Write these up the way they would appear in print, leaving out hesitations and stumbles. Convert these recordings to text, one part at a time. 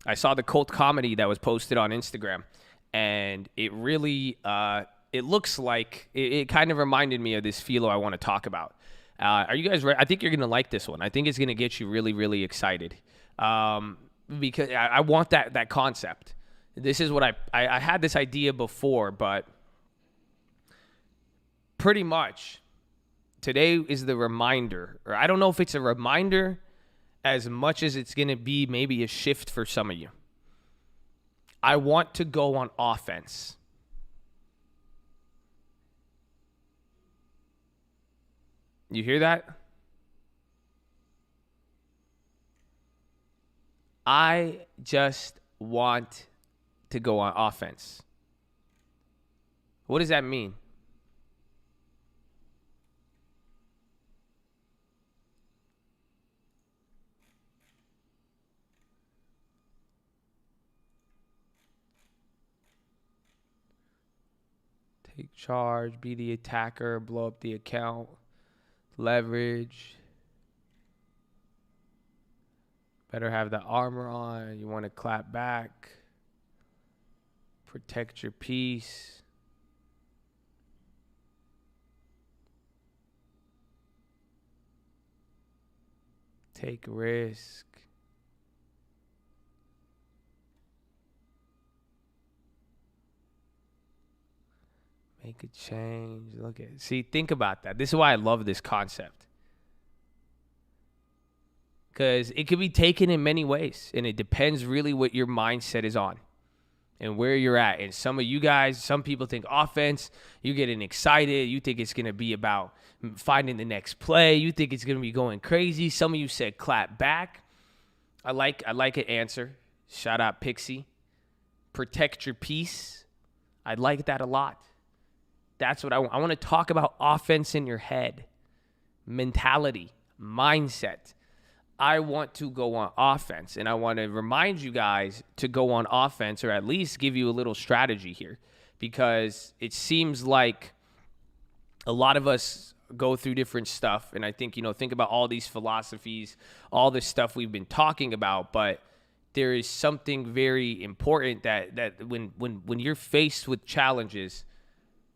I saw the cult comedy that was posted on Instagram, and it really it looks like it kind of reminded me of this philo I want to talk about. Are you guys ready? I think you're gonna like this one. I think it's gonna get you really, really excited, because I want that concept. This is what I had this idea before, but pretty much today is the reminder, or I don't know if it's a reminder as much as it's going to be maybe a shift for some of you. I want to go on offense. You hear that? I just want to go on offense. What does that mean? Take charge, be the attacker, blow up the account, leverage. Better have the armor on. You want to clap back. Protect your peace. Take risk. Make a change. Look at it. See, think about that. This is why I love this concept. Because it could be taken in many ways. And it depends really what your mindset is on and where you're at. And some of you guys, some people think offense, you getting excited. You think it's going to be about finding the next play. You think it's going to be going crazy. Some of you said clap back. I like an answer. Shout out Pixie. Protect your peace. I like that a lot. That's what I want. I want to talk about offense in your head, mentality, mindset. I want to go on offense, and I want to remind you guys to go on offense, or at least give you a little strategy here, because it seems like a lot of us go through different stuff, and I think, think about all these philosophies, all this stuff we've been talking about, but there is something very important that when you're faced with challenges,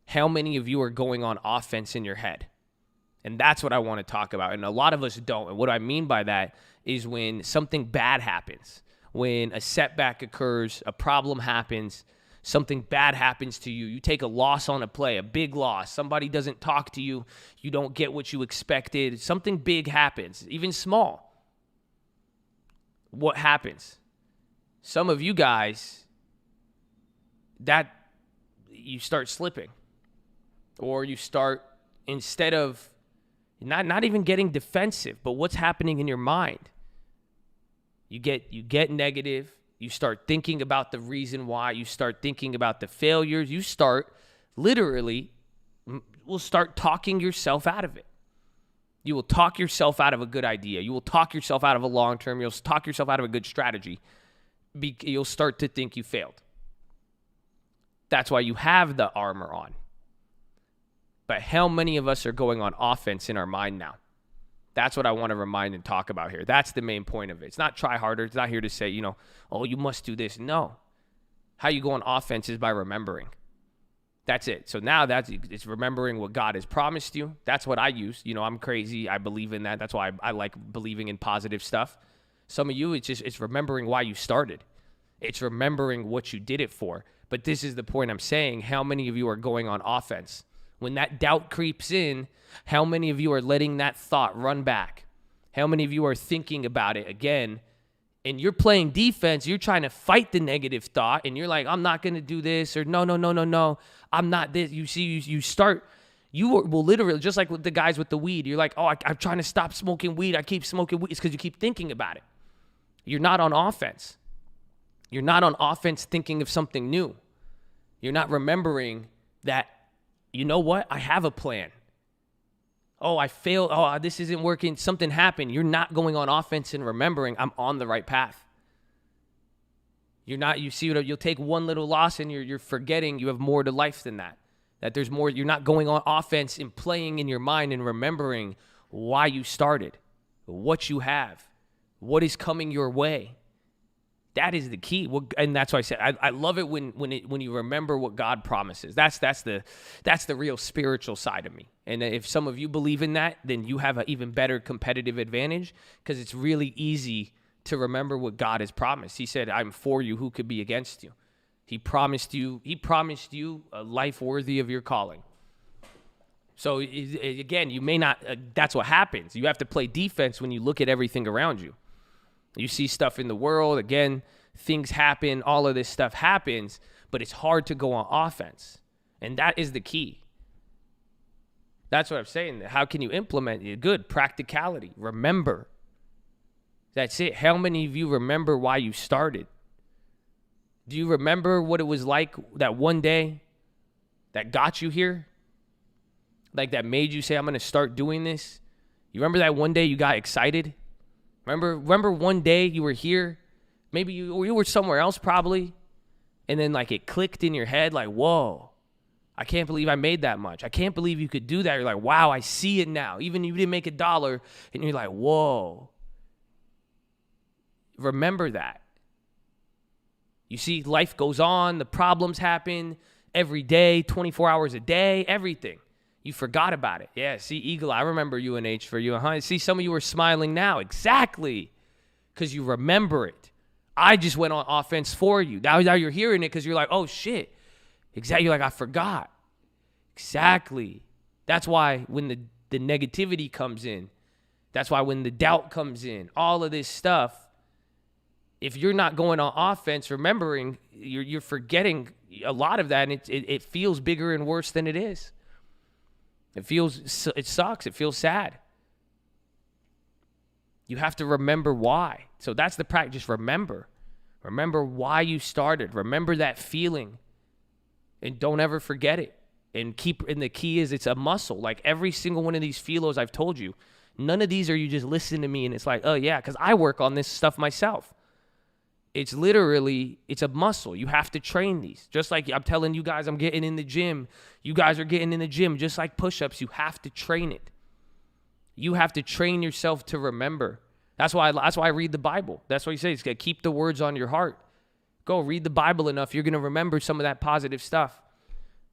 how many of you are going on offense in your head? And that's what I want to talk about. And a lot of us don't. And what I mean by that is when something bad happens, when a setback occurs, a problem happens, something bad happens to you, you take a loss on a play, a big loss, somebody doesn't talk to you, you don't get what you expected, something big happens, even small. What happens? Some of you guys, that you start slipping. Or you start, instead of not even getting defensive, but what's happening in your mind? You get negative. You start thinking about the reason why. You start thinking about the failures. You start will start talking yourself out of it. You will talk yourself out of a good idea. You will talk yourself out of a long term. You'll talk yourself out of a good strategy. You'll start to think you failed. That's why you have the armor on. But how many of us are going on offense in our mind now? That's what I want to remind and talk about here. That's the main point of it. It's not try harder. It's not here to say, oh, you must do this. No. How you go on offense is by remembering. That's it. So now it's remembering what God has promised you. That's what I use. I'm crazy. I believe in that. That's why I like believing in positive stuff. Some of you, it's remembering why you started. It's remembering what you did it for. But this is the point I'm saying. How many of you are going on offense? When that doubt creeps in, how many of you are letting that thought run back? How many of you are thinking about it again? And you're playing defense. You're trying to fight the negative thought. And you're like, I'm not going to do this. Or no. I'm not this. You see, you will literally, just like with the guys with the weed. You're like, I'm trying to stop smoking weed. I keep smoking weed. It's because you keep thinking about it. You're not on offense. You're not on offense thinking of something new. You're not remembering that, you know what? I have a plan. Oh, I failed. Oh, this isn't working. Something happened. You're not going on offense and remembering I'm on the right path. You're not, you see what, you'll take one little loss and you're forgetting you have more to life than that. That there's more, you're not going on offense and playing in your mind and remembering why you started, what you have, what is coming your way. That is the key. And that's why I said I love it when you remember what God promises. That's the real spiritual side of me. And if some of you believe in that, then you have an even better competitive advantage, because it's really easy to remember what God has promised. He said, "I'm for you. Who could be against you?" He promised you a life worthy of your calling. So again, you may not. That's what happens. You have to play defense when you look at everything around you. You see stuff in the world, again, things happen, all of this stuff happens, but it's hard to go on offense. And that is the key. That's what I'm saying. How can you implement it? Good practicality. Remember. That's it. How many of you remember why you started? Do you remember what it was like that one day that got you here? Like that made you say, I'm going to start doing this? You remember that one day you got excited? Remember one day you were here, maybe you were somewhere else probably, and then like it clicked in your head like, whoa, I can't believe I made that much. I can't believe you could do that. You're like, wow, I see it now. Even if you didn't make $1, and you're like, whoa. Remember that. You see, life goes on, the problems happen every day, 24 hours a day, everything. You forgot about it. Yeah, see, Eagle, I remember UNH for you. See, some of you are smiling now. Exactly. Because you remember it. I just went on offense for you. Now you're hearing it because you're like, oh, shit. Exactly. You're like, I forgot. Exactly. That's why when the negativity comes in, that's why when the doubt comes in, all of this stuff, if you're not going on offense, remembering, you're forgetting a lot of that, and it feels bigger and worse than it is. It sucks. It feels sad. You have to remember why. So that's the practice. Just remember. Remember why you started. Remember that feeling. And don't ever forget it. And the key is it's a muscle. Like every single one of these philos I've told you, none of these are you just listen to me and it's like, oh yeah, because I work on this stuff myself. It's a muscle. You have to train these. Just like I'm telling you guys, I'm getting in the gym. You guys are getting in the gym. Just like push-ups, you have to train it. You have to train yourself to remember. That's why I read the Bible. That's what he says. Keep the words on your heart. Go read the Bible enough. You're going to remember some of that positive stuff.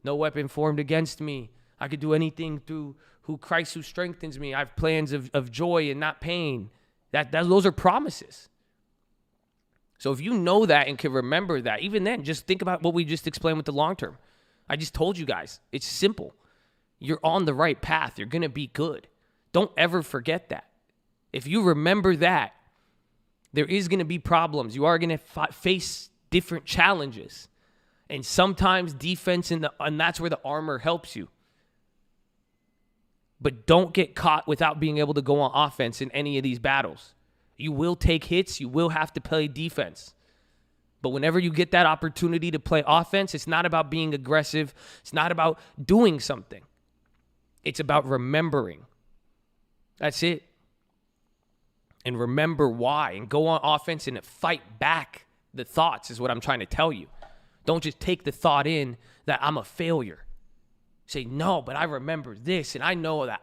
No weapon formed against me. I could do anything through Christ who strengthens me. I have plans of joy and not pain. Those are promises. So if you know that and can remember that, even then, just think about what we just explained with the long term. I just told you guys, it's simple. You're on the right path. You're going to be good. Don't ever forget that. If you remember that, there is going to be problems. You are going to face different challenges. And sometimes defense and that's where the armor helps you. But don't get caught without being able to go on offense in any of these battles. You will take hits. You will have to play defense. But whenever you get that opportunity to play offense, it's not about being aggressive. It's not about doing something. It's about remembering. That's it. And remember why. And go on offense and fight back the thoughts is what I'm trying to tell you. Don't just take the thought in that I'm a failure. Say, no, but I remember this. And I know that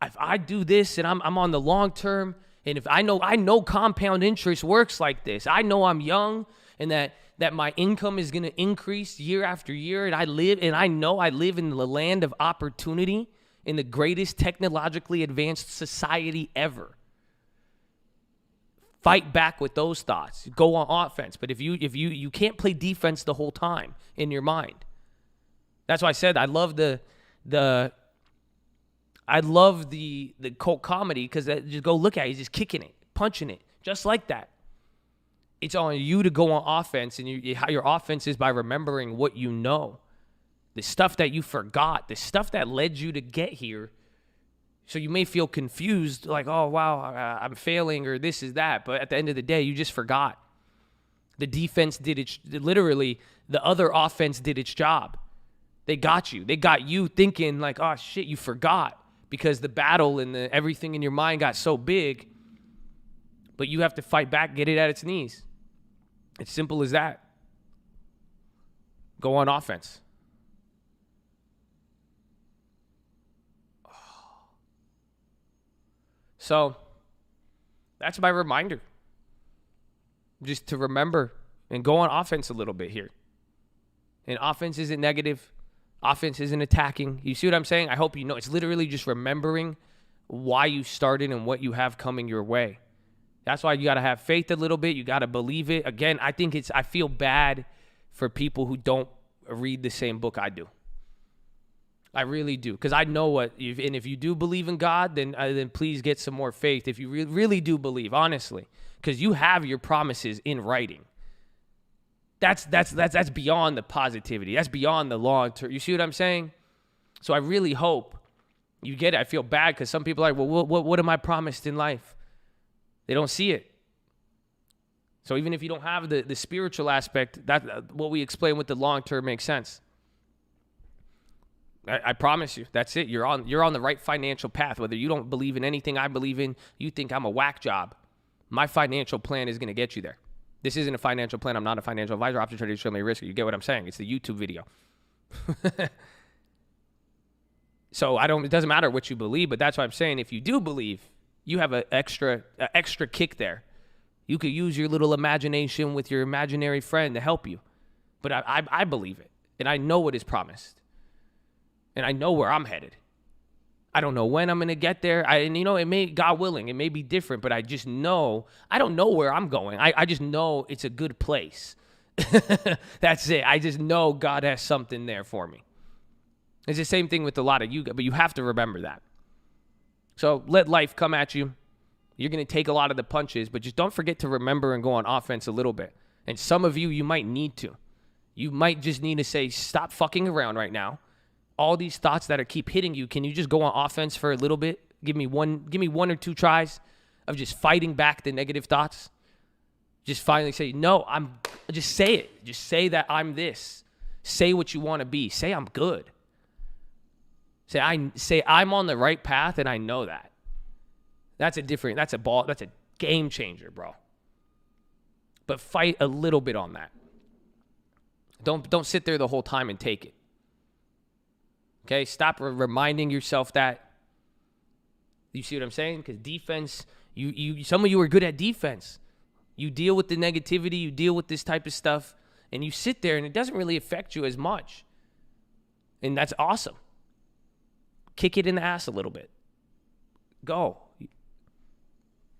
if I do this and I'm on the long term, and if I know compound interest works like this. I know I'm young and that my income is going to increase year after year. And I know I live in the land of opportunity in the greatest technologically advanced society ever. Fight back with those thoughts. Go on offense. But if you can't play defense the whole time in your mind. That's why I said I love the cult comedy because just go look at it. He's just kicking it, punching it, just like that. It's on you to go on offense, and how your offense is by remembering what you know, the stuff that you forgot, the stuff that led you to get here. So you may feel confused, like, oh, wow, I'm failing or this is that. But at the end of the day, you just forgot. The defense literally, the other offense did its job. They got you. They got you thinking like, oh, shit, you forgot. Because the battle and everything in your mind got so big, but you have to fight back, get it at its knees. It's simple as that. Go on offense. So that's my reminder. just to remember and go on offense a little bit here. And offense isn't negative. Offense isn't attacking. You see what I'm saying? I hope you know. It's literally just remembering why you started and what you have coming your way. That's why you got to have faith a little bit. You got to believe it. Again, I feel bad for people who don't read the same book I do. I really do. Because I know and if you do believe in God, then please get some more faith. If you really do believe, honestly. Because you have your promises in writing. That's beyond the positivity. That's beyond the long term. You see what I'm saying? So I really hope you get it. I feel bad because some people are like, well, what am I promised in life? They don't see it. So even if you don't have the spiritual aspect, that what we explain with the long term makes sense. I promise you, that's it. You're on the right financial path. Whether you don't believe in anything I believe in, you think I'm a whack job, my financial plan is going to get you there. This isn't a financial plan. I'm not a financial advisor. Opportunity to show me risk. You get what I'm saying? It's the YouTube video. So it doesn't matter what you believe, but that's why I'm saying if you do believe, you have an extra kick there. You could use your little imagination with your imaginary friend to help you. But I believe it, and I know what is promised, and I know where I'm headed. I don't know when I'm going to get there. It may, God willing, it may be different, but I just know, I don't know where I'm going. I just know it's a good place. That's it. I just know God has something there for me. It's the same thing with a lot of you, but you have to remember that. So let life come at you. You're going to take a lot of the punches, but just don't forget to remember and go on offense a little bit. And some of you might need to. You might just need to say, stop fucking around right now. All these thoughts that keep hitting you, can you just go on offense for a little bit? Give me one or two tries of just fighting back the negative thoughts. Just finally say, no, just say it. Just say that I'm this. Say what you want to be. Say I'm good. Say I'm on the right path and I know that. That's a game changer, bro. But fight a little bit on that. Don't sit there the whole time and take it. Okay, stop reminding yourself that. You see what I'm saying? Because defense, some of you are good at defense. You deal with the negativity, you deal with this type of stuff, and you sit there and it doesn't really affect you as much. And that's awesome. Kick it in the ass a little bit. Go.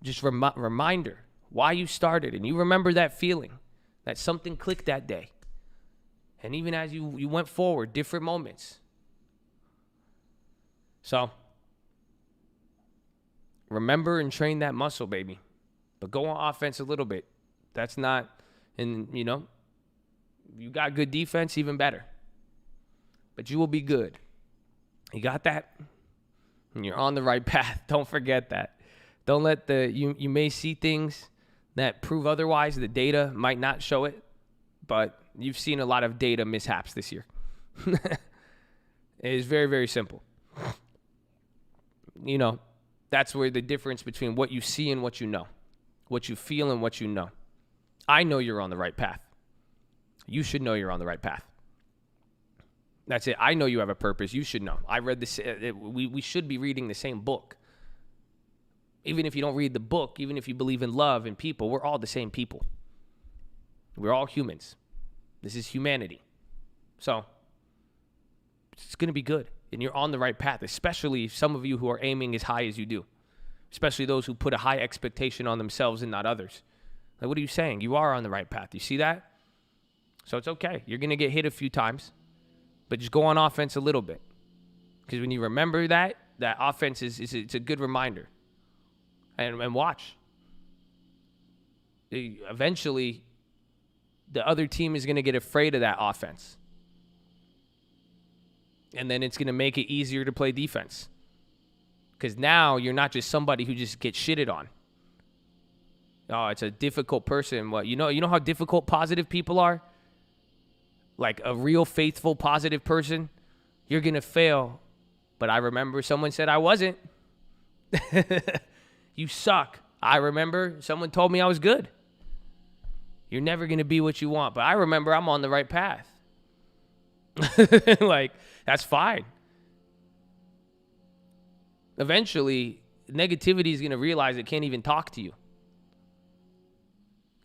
Just reminder why you started, and you remember that feeling, that something clicked that day. And even as you went forward, different moments. So, remember and train that muscle, baby. But go on offense a little bit. That's not, and you got good defense, even better. But you will be good. You got that? And you're on the right path. Don't forget that. Don't let you may see things that prove otherwise. The data might not show it, but you've seen a lot of data mishaps this year. It is very, very simple. That's where the difference between what you see and what you know, what you feel and what you know. I know you're on the right path. You should know you're on the right path. That's it. I know you have a purpose. You should know. I read this. We should be reading the same book. Even if you don't read the book, even if you believe in love and people, we're all the same people. We're all humans. This is humanity. So it's going to be good. And you're on the right path, especially some of you who are aiming as high as you do, especially those who put a high expectation on themselves and not others. Like, what are you saying? You are on the right path. You see that? So it's okay. You're going to get hit a few times, but just go on offense a little bit. Because when you remember that offense it's a good reminder. And watch. Eventually, the other team is going to get afraid of that offense. And then it's going to make it easier to play defense. Because now you're not just somebody who just gets shitted on. Oh, it's a difficult person. Well, you know how difficult positive people are? Like a real faithful positive person, you're going to fail. But I remember someone said I wasn't. You suck. I remember someone told me I was good. You're never going to be what you want. But I remember I'm on the right path. Like, that's fine. Eventually, negativity is going to realize it can't even talk to you.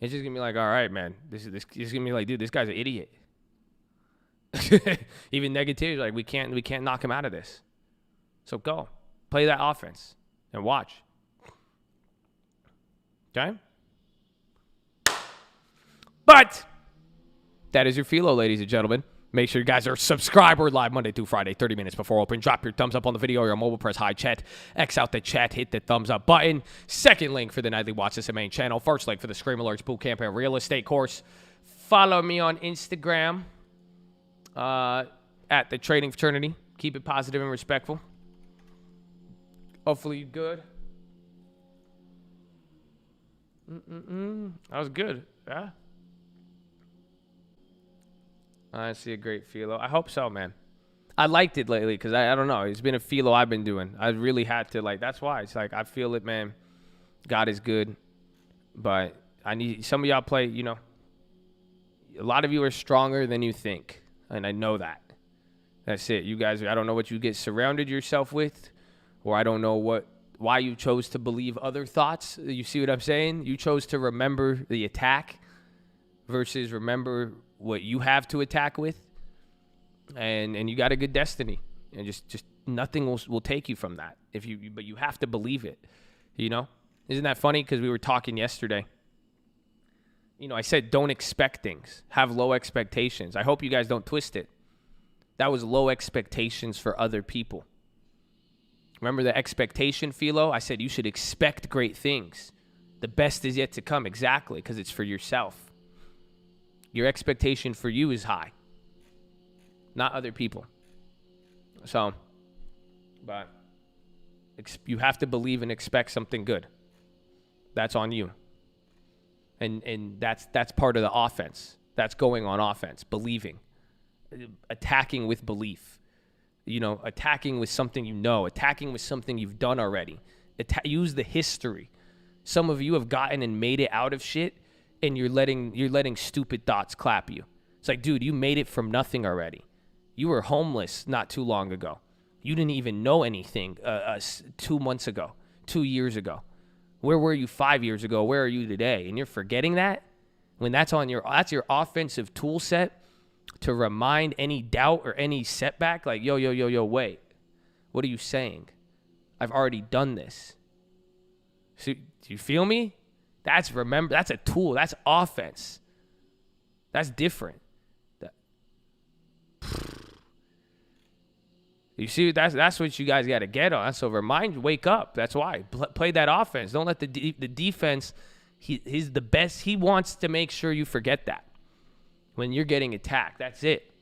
It's just gonna be like, all right, man. This is gonna be like, dude, this guy's an idiot. Even negativity, like we can't knock him out of this. So go play that offense and watch. Okay. But that is your philo, ladies and gentlemen. Make sure you guys are subscribed. We're live Monday through Friday, 30 minutes before open. Drop your thumbs up on the video or your mobile, press high chat. X out the chat, hit the thumbs up button. Second link for the Nightly Watch, this is the main channel. First link for the Scream Alerts Bootcamp and Real Estate course. Follow me on Instagram at the Trading Fraternity. Keep it positive and respectful. Hopefully you're good. That was good. Yeah. I see a great philo. I hope so, man. I liked it lately because I don't know. It's been a philo I've been doing. I really had to, like, that's why. It's like, I feel it, man. God is good. But I need, some of y'all play, you know, a lot of you are stronger than you think. And I know that. That's it. You guys, I don't know what you get surrounded yourself with, or I don't know why you chose to believe other thoughts. You see what I'm saying? You chose to remember the attack versus remember what you have to attack with, and you got a good destiny, and just nothing will take you from that but you have to believe it, you know. Isn't that funny? Because we were talking yesterday, you know, I said don't expect things, have low expectations. I hope you guys don't twist it. That was low expectations for other people. Remember the expectation, philo? I said you should expect great things. The best is yet to come. Exactly, because it's for yourself. Your expectation for you is high, not other people. So, but you have to believe and expect something good. That's on you. And that's part of the offense. That's going on offense, believing, attacking with belief. You know, attacking with something you know, attacking with something you've done already. Use the history. Some of you have gotten and made it out of shit, and you're letting stupid thoughts clap you. It's like, dude, you made it from nothing already. You were homeless not too long ago. You didn't even know anything 2 months ago, 2 years ago. Where were you 5 years ago? Where are you today? And you're forgetting that? When that's your offensive tool set to remind any doubt or any setback, like, yo, wait. What are you saying? I've already done this. So, do you feel me? That's a tool. That's offense. That's different. You see, that's what you guys got to get on. So wake up. That's why. Play that offense. Don't let the defense, he's the best. He wants to make sure you forget that when you're getting attacked. That's it.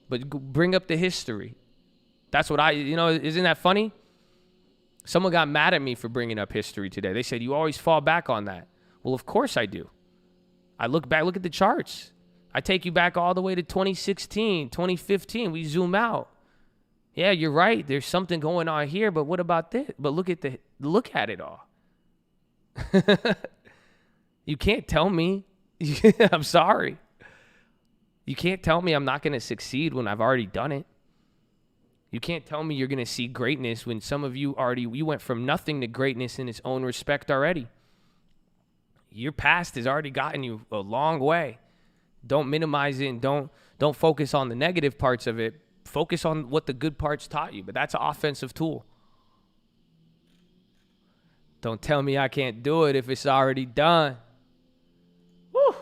But bring up the history. That's what isn't that funny? Someone got mad at me for bringing up history today. They said, you always fall back on that. Well, of course I do. I look back, look at the charts. I take you back all the way to 2016, 2015. We zoom out. Yeah, you're right. There's something going on here, but what about this? But look at it all. You can't tell me. I'm sorry. You can't tell me I'm not going to succeed when I've already done it. You can't tell me you're going to see greatness when some of you you went from nothing to greatness in its own respect already. Your past has already gotten you a long way. Don't minimize it, and don't focus on the negative parts of it. Focus on what the good parts taught you, but that's an offensive tool. Don't tell me I can't do it if it's already done. Woo!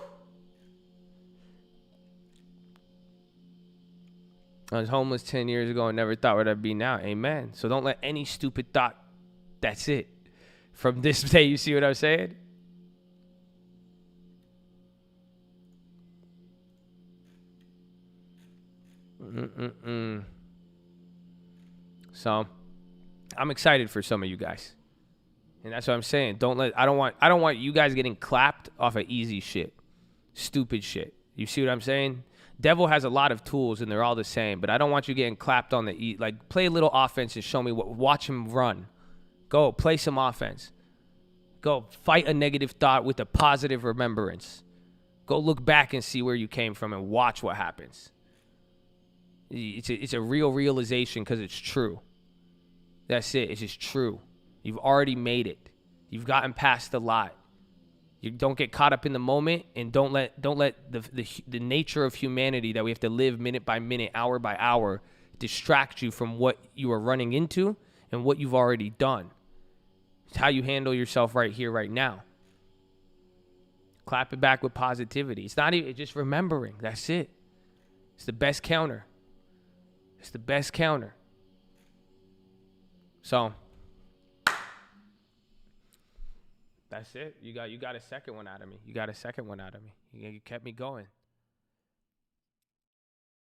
I was homeless 10 years ago and never thought where I'd be now. Amen. So don't let any stupid thought, that's it. From this day, you see what I'm saying? So I'm excited for some of you guys. And that's what I'm saying. I don't want you guys getting clapped off of easy shit. Stupid shit. You see what I'm saying? Devil has a lot of tools and they're all the same, but I don't want you getting clapped on the like play a little offense and show me watch him run. Go play some offense. Go fight a negative thought with a positive remembrance. Go look back and see where you came from and watch what happens. It's a real realization because it's true. That's it. It's just true. You've already made it. You've gotten past a lot. You don't get caught up in the moment, and don't let the nature of humanity that we have to live minute by minute, hour by hour, distract you from what you are running into and what you've already done. It's how you handle yourself right here, right now. Clap it back with positivity. It's not even just remembering. That's it. It's the best counter. It's the best counter. So that's it. You got a second one out of me. You kept me going.